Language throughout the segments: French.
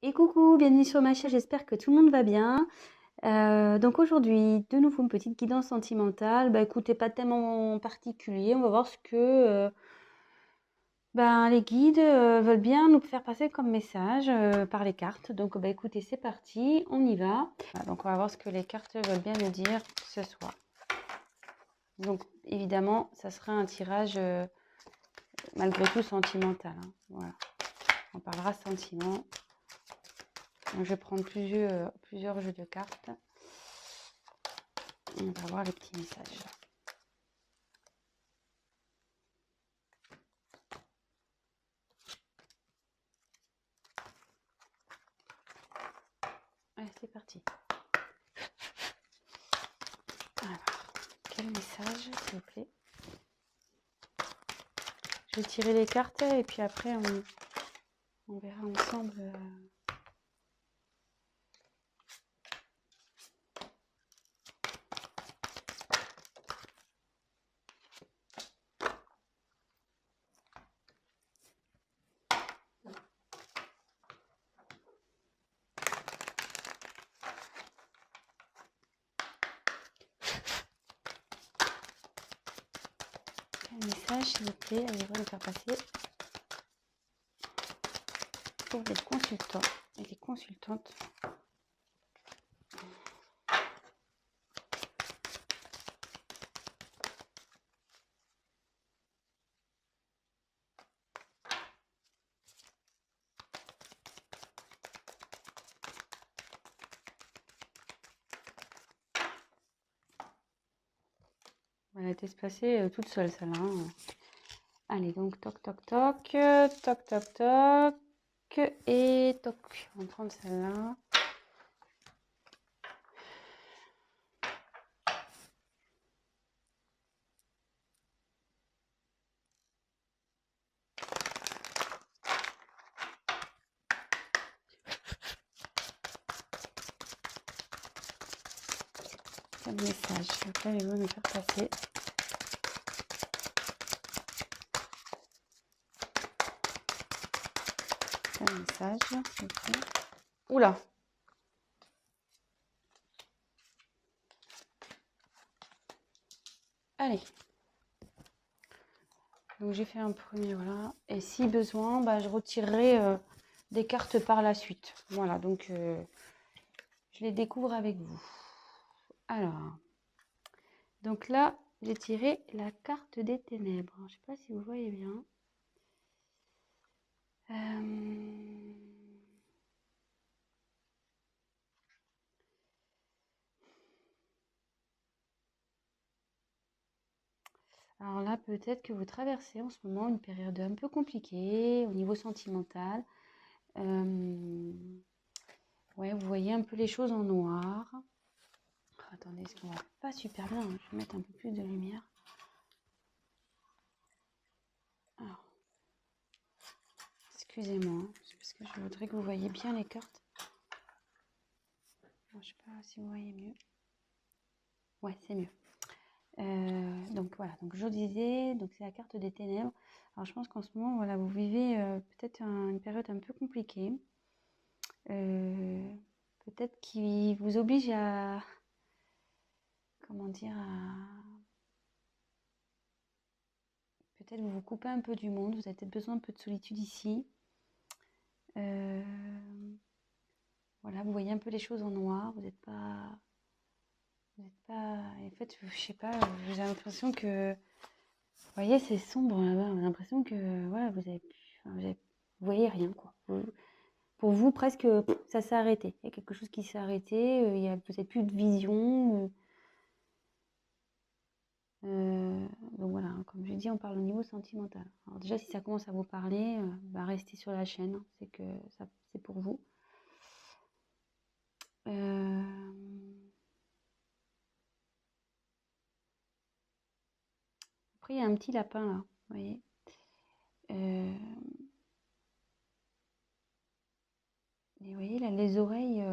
Et coucou, bienvenue sur ma chaîne, j'espère que tout le monde va bien. Donc aujourd'hui, de nouveau une petite guidance sentimentale. Bah écoutez, pas tellement particulier, on va voir ce que les guides veulent bien nous faire passer comme message par les cartes. Donc bah écoutez, c'est parti, on y va. Voilà, donc on va voir ce que les cartes veulent bien nous dire ce soir. Donc évidemment, ça sera un tirage malgré tout sentimental, hein. Voilà, on parlera sentiment. Donc, je vais prendre plusieurs jeux de cartes. On va voir les petits messages. Allez, c'est parti. Alors, quel message, s'il vous plaît? Je vais tirer les cartes et puis après, on verra ensemble. Quel message, s'il vous plaît, allez-vous le faire passer pour les consultants et les consultantes. Elle a été se passer toute seule, celle-là, hein. Allez, donc toc toc toc, toc toc toc, et toc. On va prendre celle-là. Quel message, allez-vous nous faire passer? Quel message, s'il vous plaît? Oula! Allez. Donc j'ai fait un premier, voilà. Et si besoin, je retirerai des cartes par la suite. Voilà, donc je les découvre avec vous. Alors, donc là, j'ai tiré la carte des ténèbres. Je ne sais pas si vous voyez bien. Alors là, peut-être que vous traversez en ce moment une période un peu compliquée au niveau sentimental. Ouais, vous voyez un peu les choses en noir. Attendez, est-ce qu'on va pas super bien, hein? Je vais mettre un peu plus de lumière. Alors, excusez-moi, hein, c'est parce que je voudrais que vous voyez bien les cartes. Alors, je sais pas si vous voyez mieux. Ouais, c'est mieux. Donc voilà, donc je disais, donc c'est la carte des ténèbres. Alors je pense qu'en ce moment, voilà, vous vivez peut-être une période un peu compliquée, peut-être qui vous oblige à, comment dire, peut-être vous couper un peu du monde. Vous avez peut-être besoin un peu de solitude ici. Voilà, vous voyez un peu les choses en noir. Vous n'êtes pas, en fait, je sais pas. J'ai l'impression que, vous voyez, c'est sombre là-bas. J'ai l'impression que, voilà, vous voyez rien, quoi. Pour vous, presque, ça s'est arrêté. Il y a quelque chose qui s'est arrêté. Vous n'avez plus de vision. Donc voilà, hein, comme je dis, on parle au niveau sentimental. Alors déjà, si ça commence à vous parler, restez sur la chaîne. Hein, c'est que ça, c'est pour vous. Après, il y a un petit lapin là, vous voyez. Et vous voyez là, les oreilles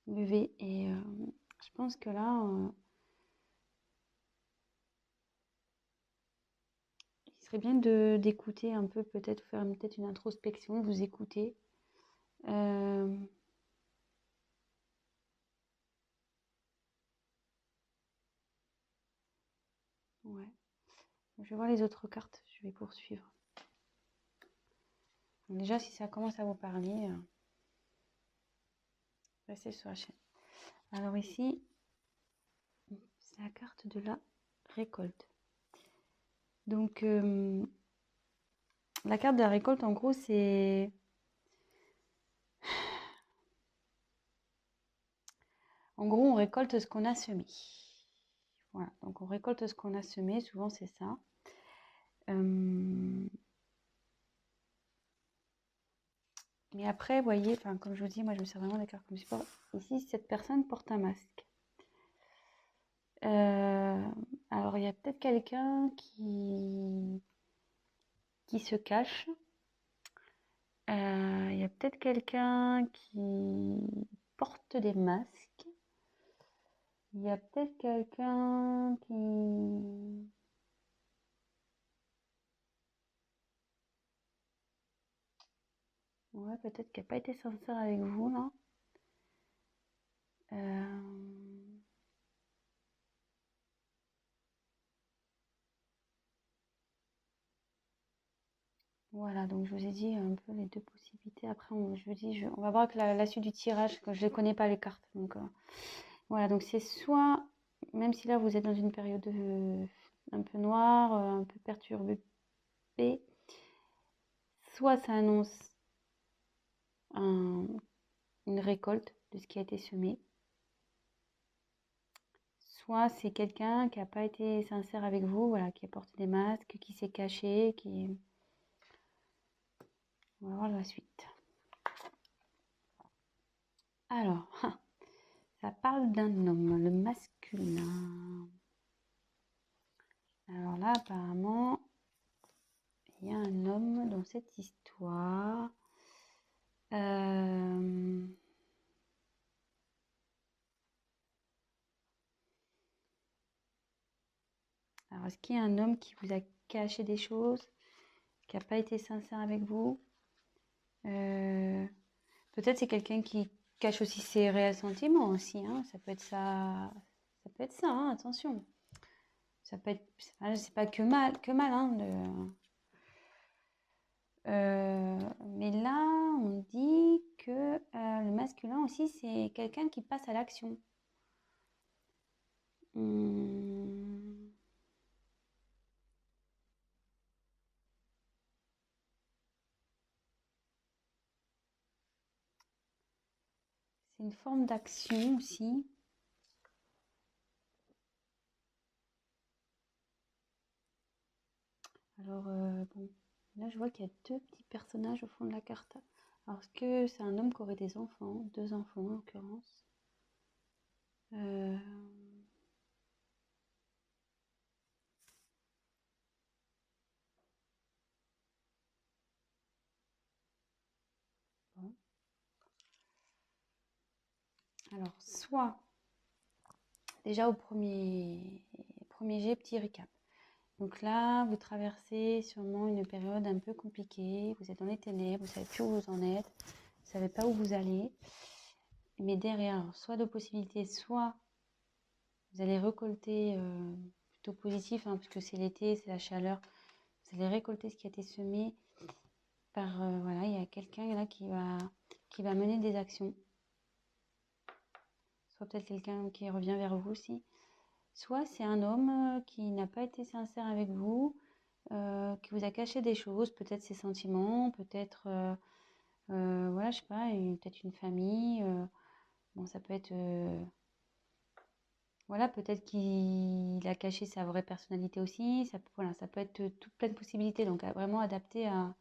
levées. Et je pense que là, il serait bien d'écouter un peu, peut-être faire peut-être une introspection, vous écouter. Ouais. Je vais voir les autres cartes, je vais poursuivre. Donc déjà, si ça commence à vous parler, restez sur la chaîne. Alors ici, c'est la carte de la récolte. Donc, la carte de la récolte, en gros, c'est... En gros, on récolte ce qu'on a semé. Voilà, donc on récolte ce qu'on a semé, souvent c'est ça. Mais après, vous voyez, enfin, comme je vous dis, moi je me sers vraiment des cartes comme support. Ici, cette personne porte un masque. Alors, il y a peut-être quelqu'un qui se cache. Il y a peut-être quelqu'un qui porte des masques. Il y a peut-être quelqu'un qui... Ouais, peut-être qui n'a pas été sincère avec vous, là. Voilà, donc je vous ai dit un peu les deux possibilités. Après, on va voir avec la suite du tirage, que je ne connais pas les cartes. Donc, voilà, donc c'est soit, même si là vous êtes dans une période un peu noire, un peu perturbée, soit ça annonce une récolte de ce qui a été semé, soit c'est quelqu'un qui n'a pas été sincère avec vous, voilà, qui a porté des masques, qui s'est caché, qui... On va voir la suite. Alors, ça parle d'un homme, le masculin. Alors là, apparemment, il y a un homme dans cette histoire. Alors, est-ce qu'il y a un homme qui vous a caché des choses, qui n'a pas été sincère avec vous? Peut-être c'est quelqu'un qui cache aussi ses réels sentiments aussi, hein. Ça peut être ça, hein, attention. Ça peut être, c'est pas que mal, hein, mais là, on dit que le masculin aussi, c'est quelqu'un qui passe à l'action. C'est une forme d'action aussi. Alors, bon, là, je vois qu'il y a deux petits personnages au fond de la carte. Alors, est-ce que c'est un homme qui aurait des enfants? Deux enfants, en l'occurrence. Bon. Alors, soit, déjà au premier jet, petit récap. Donc là, vous traversez sûrement une période un peu compliquée. Vous êtes dans les ténèbres, vous ne savez plus où vous en êtes, vous ne savez pas où vous allez. Mais derrière, soit deux possibilités, soit vous allez récolter plutôt positif, hein, puisque c'est l'été, c'est la chaleur. Vous allez récolter ce qui a été semé par, voilà, il y a quelqu'un là qui va mener des actions. Soit peut-être quelqu'un qui revient vers vous aussi. Soit c'est un homme qui n'a pas été sincère avec vous, qui vous a caché des choses, peut-être ses sentiments, peut-être, voilà, je sais pas, peut-être une famille. Bon, ça peut être, voilà, peut-être qu'il a caché sa vraie personnalité aussi. Voilà, ça peut être toute plein de possibilités. Donc, vraiment adapté à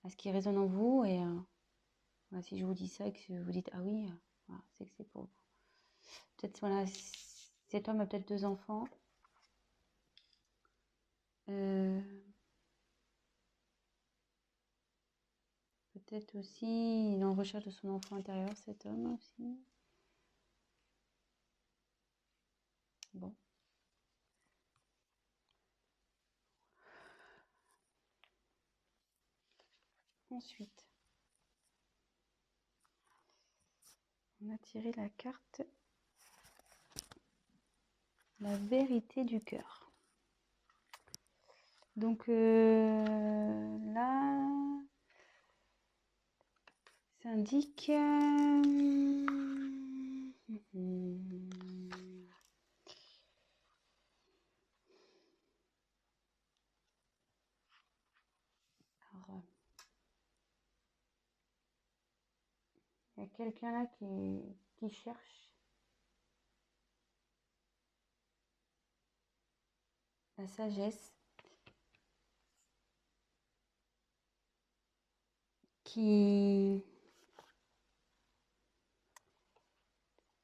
ce qui résonne en vous. Et voilà, si je vous dis ça et que vous dites, ah oui, voilà, c'est que c'est pour vous. Peut-être, voilà, cet homme a peut-être deux enfants. Peut-être aussi, il est en recherche de son enfant intérieur, cet homme aussi. Bon. Ensuite, On a tiré la carte la vérité du cœur. Donc là, ça indique... Alors, il y a quelqu'un là qui cherche la sagesse,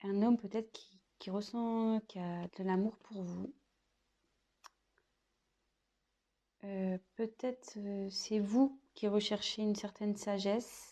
un homme peut-être qui ressent, qui a de l'amour pour vous. Peut-être c'est vous qui recherchez une certaine sagesse.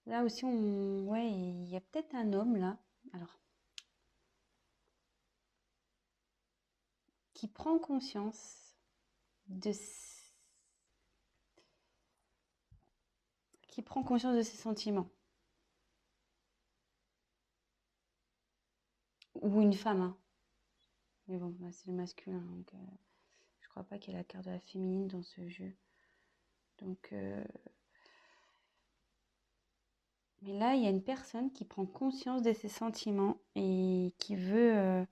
Là aussi, ouais, il y a peut-être un homme là, alors, qui prend conscience de, qui prend conscience de ses sentiments. Ou une femme, hein. Mais bon, bah, c'est le masculin, donc je crois pas qu'il y ait la carte de la féminine dans ce jeu. Donc, mais là, il y a une personne qui prend conscience de ses sentiments et qui veut,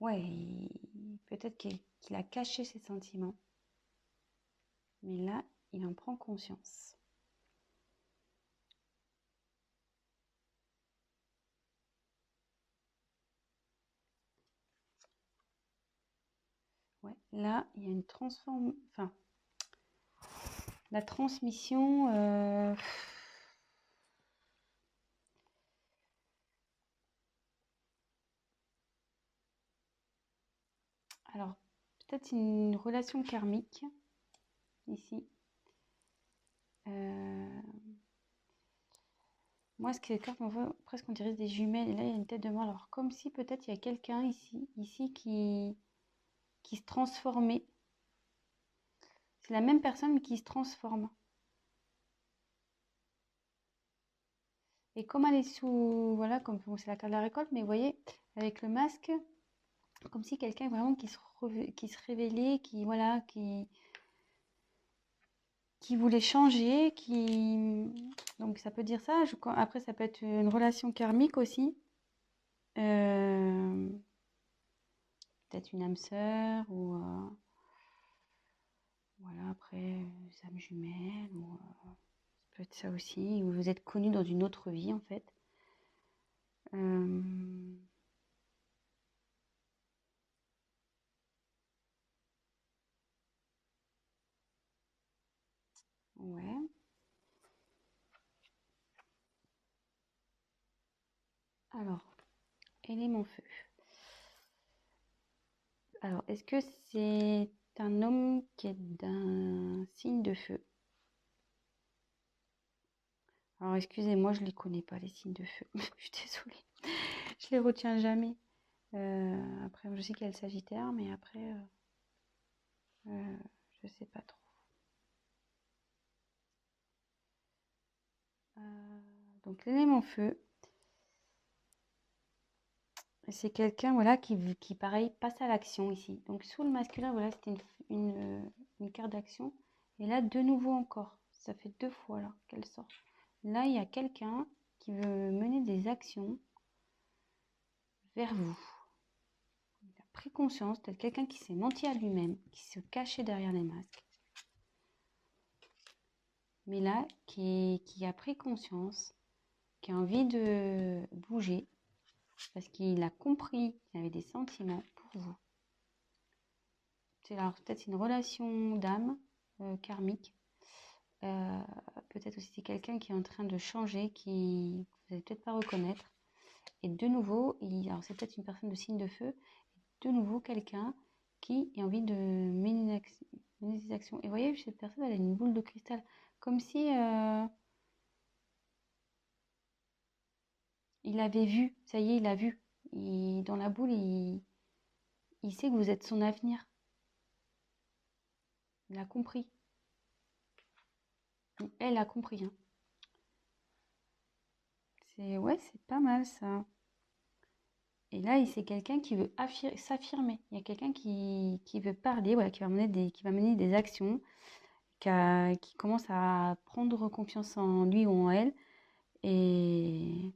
ouais, peut-être qu'il a caché ses sentiments. Mais là, il en prend conscience. Ouais, là, il y a une enfin, la transmission. Alors, peut-être une relation karmique ici. Moi, ce que les cartes m'envoient, presque on dirait des jumelles. Et là, il y a une tête de mort. Alors, comme si peut-être il y a quelqu'un ici qui se transformait. C'est la même personne mais qui se transforme. Et comme elle est sous, voilà, comme bon, c'est la carte de la récolte, mais vous voyez, avec le masque, comme si quelqu'un vraiment qui se révélait, voilà, qui voulait changer, donc ça peut dire ça. Après, ça peut être une relation karmique aussi. Peut-être une âme sœur ou voilà, après, âme jumelle ou ça peut être ça aussi. Ou vous êtes connus dans une autre vie en fait. Ouais. Alors, élément feu. Alors, est-ce que c'est un homme qui est d'un signe de feu? Alors, excusez-moi, je ne les connais pas, les signes de feu. Je suis désolée. Je les retiens jamais. Après, je sais qu'il y a le Sagittaire, mais après, je sais pas trop. Donc, l'élément feu, c'est quelqu'un voilà, qui, pareil, passe à l'action ici. Donc, sous le masculin, voilà, c'était une carte d'action. Et là, de nouveau encore. Ça fait 2 fois là qu'elle sort. Là, il y a quelqu'un qui veut mener des actions vers vous. Il a pris conscience d'être quelqu'un qui s'est menti à lui-même, qui se cachait derrière les masques. Mais là, qui a pris conscience, qui a envie de bouger, parce qu'il a compris qu'il avait des sentiments pour vous. Alors peut-être une relation d'âme karmique. Peut-être aussi c'est quelqu'un qui est en train de changer, qui vous n'allez peut-être pas reconnaître. Et de nouveau, alors c'est peut-être une personne de signe de feu, de nouveau quelqu'un qui a envie de mener des actions. Et vous voyez, cette personne, elle a une boule de cristal, Comme si il avait vu, ça y est, il a vu. Dans la boule, il sait que vous êtes son avenir. Il a compris. Elle a compris. Hein. Ouais, c'est pas mal ça. Et là, c'est quelqu'un qui veut s'affirmer. Il y a quelqu'un qui veut parler, voilà, qui va mener des actions, qui commence à prendre confiance en lui ou en elle et,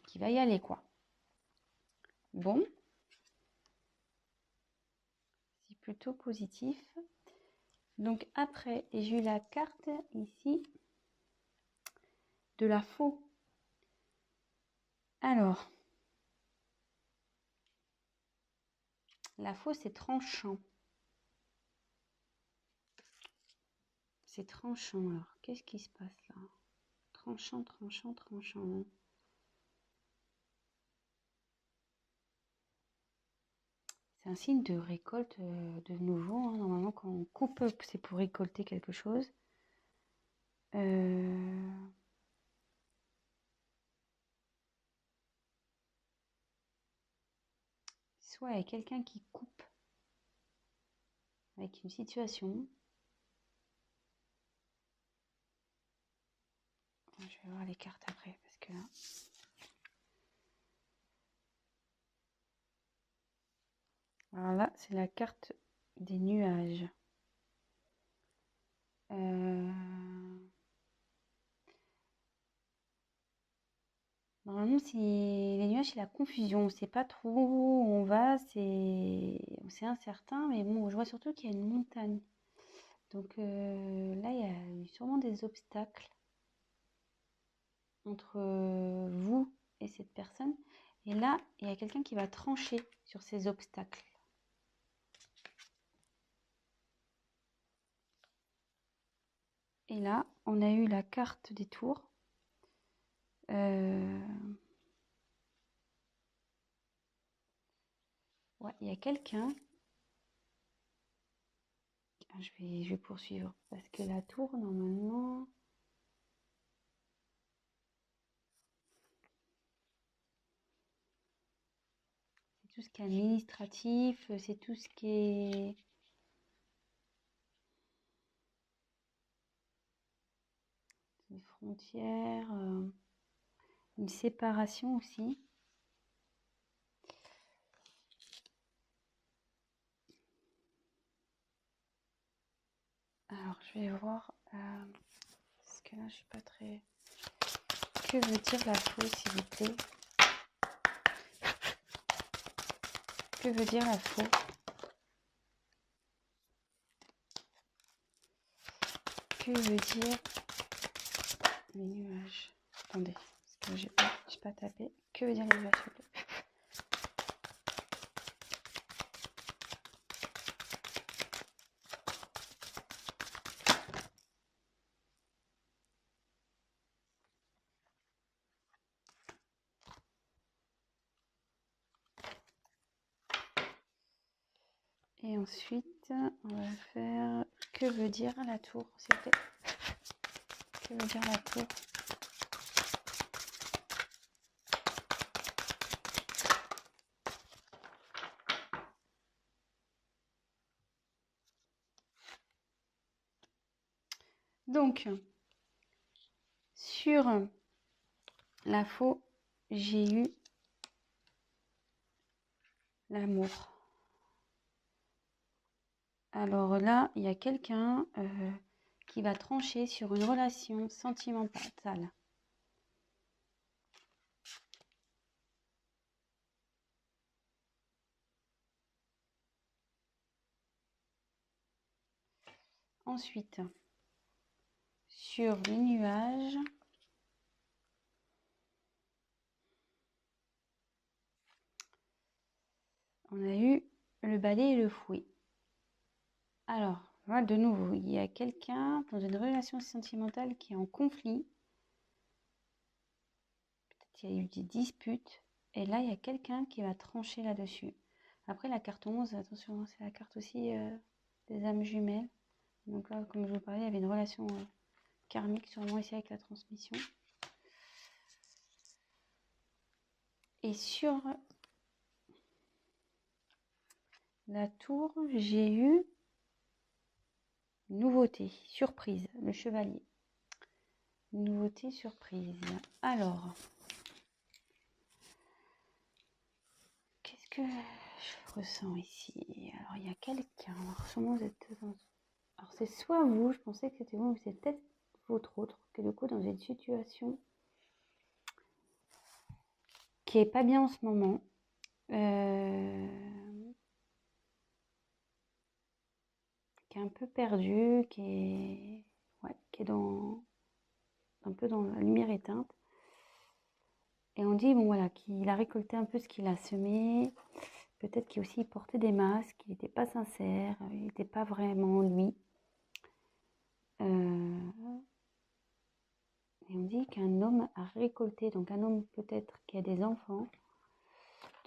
qui va y aller, quoi. Bon, c'est plutôt positif. Donc après, j'ai eu la carte ici de la faux. Alors, la faux, c'est tranchant. C'est tranchant. Alors, qu'est-ce qui se passe là? Tranchant, tranchant, tranchant. C'est un signe de récolte de nouveau. Hein. Normalement, quand on coupe, c'est pour récolter quelque chose. Soit avec quelqu'un qui coupe avec une situation. Je vais voir les cartes après parce que là. Alors là, c'est la carte des nuages. Normalement, c'est les nuages, c'est la confusion. On ne sait pas trop où on va, c'est incertain, mais bon, je vois surtout qu'il y a une montagne. Donc là, il y a eu sûrement des obstacles entre vous et cette personne. Et là, il y a quelqu'un qui va trancher sur ces obstacles. Et là, on a eu la carte des tours. Ouais, il y a quelqu'un. Je vais poursuivre parce que la tour, normalement. C'est tout ce qui est administratif, c'est tout ce qui est. Des frontières, une séparation aussi. Alors, je vais voir. Parce que là, je suis pas très. Que veut dire la faux, s'il vous plaît? Que veut dire la faux? Que veut dire les nuages? Attendez, parce que j'ai pas tapé. Que veut dire les nuages, s'il vous plaît? Et ensuite, on va faire que veut dire la tour, s'il vous plaît? Que veut dire la tour? Donc, sur la faux, j'ai eu l'amour. Alors là, il y a quelqu'un qui va trancher sur une relation sentimentale. Ensuite, sur les nuages, on a eu le balai et le fouet. Alors, voilà, de nouveau, il y a quelqu'un dans une relation sentimentale qui est en conflit. Peut-être qu'il y a eu des disputes. Et là, il y a quelqu'un qui va trancher là-dessus. Après, la carte 11, attention, c'est la carte aussi des âmes jumelles. Donc là, comme je vous parlais, il y avait une relation karmique sûrement ici avec la transmission. Et sur la tour, j'ai eu une nouveauté, surprise, le chevalier. Une nouveauté, surprise. Alors, qu'est-ce que je ressens ici? Alors, il y a quelqu'un. Alors, sûrement vous êtes dans... Alors, c'est soit vous, je pensais que c'était vous, mais c'est peut-être votre autre, que du coup, dans une situation qui est pas bien en ce moment. Qui est un peu perdu, qui est dans un peu dans la lumière éteinte. Et on dit, bon voilà, qu'il a récolté un peu ce qu'il a semé. Peut-être qu'il aussi portait des masques, il n'était pas sincère, il n'était pas vraiment lui. Et on dit qu'un homme a récolté, donc un homme peut-être qui a des enfants,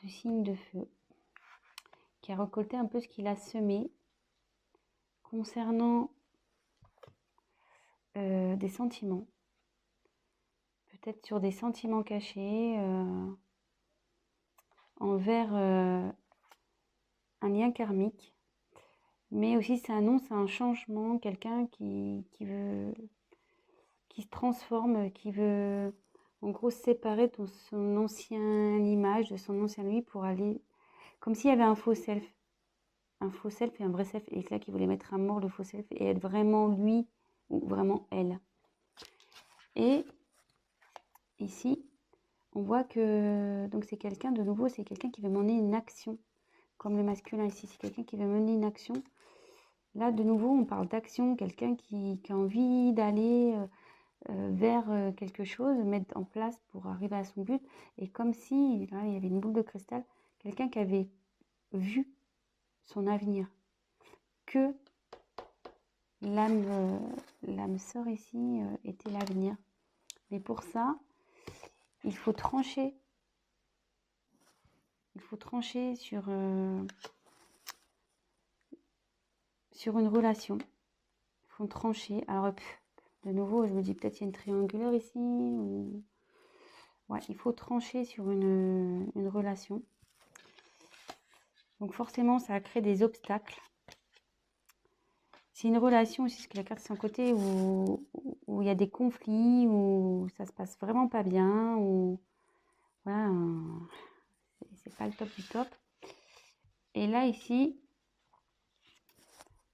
de signes de feu, qui a récolté un peu ce qu'il a semé concernant des sentiments. Peut-être sur des sentiments cachés envers un lien karmique. Mais aussi, ça annonce un changement, quelqu'un qui se transforme, qui veut en gros se séparer de son ancienne image, de son ancien lui pour aller... Comme s'il y avait un faux self et un vrai self. Et là, qui voulait mettre à mort le faux self et être vraiment lui ou vraiment elle. Et ici, on voit que donc c'est quelqu'un, de nouveau, c'est quelqu'un qui veut mener une action. Comme le masculin ici, c'est quelqu'un qui veut mener une action. Là, de nouveau, on parle d'action, quelqu'un qui a envie d'aller vers quelque chose, mettre en place pour arriver à son but. Et comme si, là, il y avait une boule de cristal, quelqu'un qui avait vu son avenir, que l'âme sœur ici était l'avenir. Mais pour ça, il faut trancher. Il faut trancher sur une relation. Il faut trancher. Alors, de nouveau, je me dis peut-être qu'il y a une triangulaire ici. Ou... Ouais, il faut trancher sur une relation. Donc forcément, ça crée des obstacles. C'est une relation aussi, parce que la carte c'est un côté où il y a des conflits, où ça se passe vraiment pas bien, où voilà, c'est pas le top du top. Et là ici,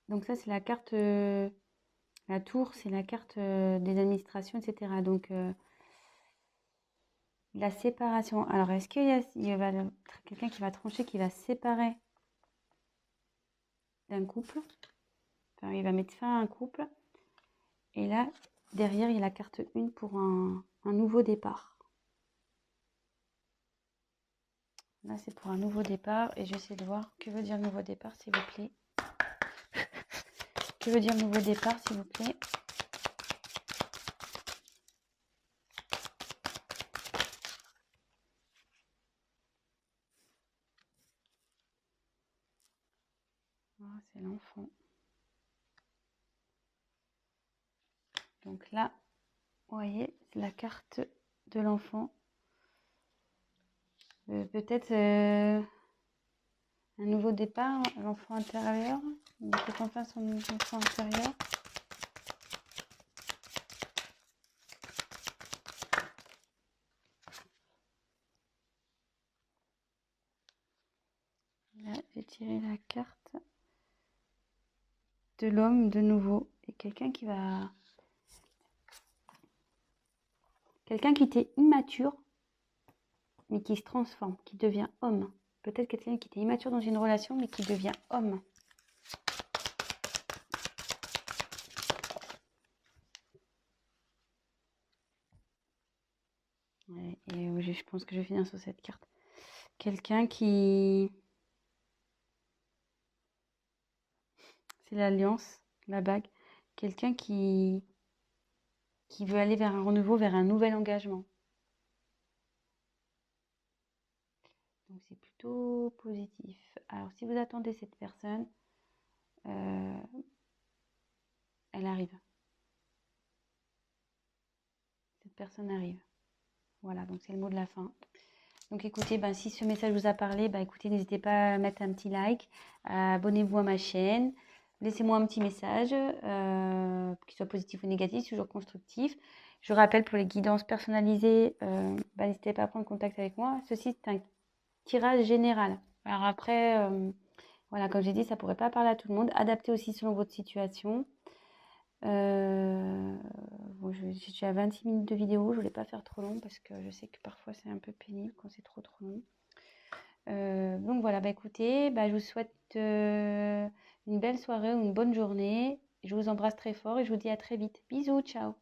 donc ça c'est la carte, la tour, c'est la carte des administrations, etc. Donc la séparation. Alors est-ce qu'il y a quelqu'un qui va trancher, qui va se séparer d'un couple? Enfin, il va mettre fin à un couple. Et là, derrière, il y a la carte 1 pour un nouveau départ. Là, c'est pour un nouveau départ. Et j'essaie de voir que veut dire nouveau départ, s'il vous plaît. Que veut dire nouveau départ, s'il vous plaît? Oh, c'est l'enfant. Donc là, vous voyez, c'est la carte de l'enfant. Peut-être un nouveau départ, l'enfant intérieur. Il peut enfin son enfant intérieur. Là, j'ai tiré la carte de l'homme de nouveau. Et quelqu'un qui va... Quelqu'un qui était immature, mais qui se transforme, qui devient homme. Peut-être quelqu'un qui était immature dans une relation, mais qui devient homme. Ouais, et je pense que je vais finir sur cette carte. Quelqu'un qui... C'est l'alliance, la bague. Quelqu'un qui veut aller vers un renouveau, vers un nouvel engagement. Donc c'est plutôt positif. Alors si vous attendez cette personne, elle arrive. Cette personne arrive. Voilà, donc c'est le mot de la fin. Donc écoutez, ben, si ce message vous a parlé, ben, écoutez, n'hésitez pas à mettre un petit like, abonnez-vous à ma chaîne, laissez-moi un petit message, qu'il soit positif ou négatif, toujours constructif. Je rappelle, pour les guidances personnalisées, ben, n'hésitez pas à prendre contact avec moi. Ceci, c'est un tirage général. Alors après, voilà, comme j'ai dit, ça ne pourrait pas parler à tout le monde. Adaptez aussi selon votre situation. Bon, je suis à 26 minutes de vidéo, je ne voulais pas faire trop long parce que je sais que parfois c'est un peu pénible quand c'est trop long. Donc voilà, bah écoutez, bah, je vous souhaite une belle soirée ou une bonne journée. Je vous embrasse très fort et je vous dis à très vite. Bisous, ciao.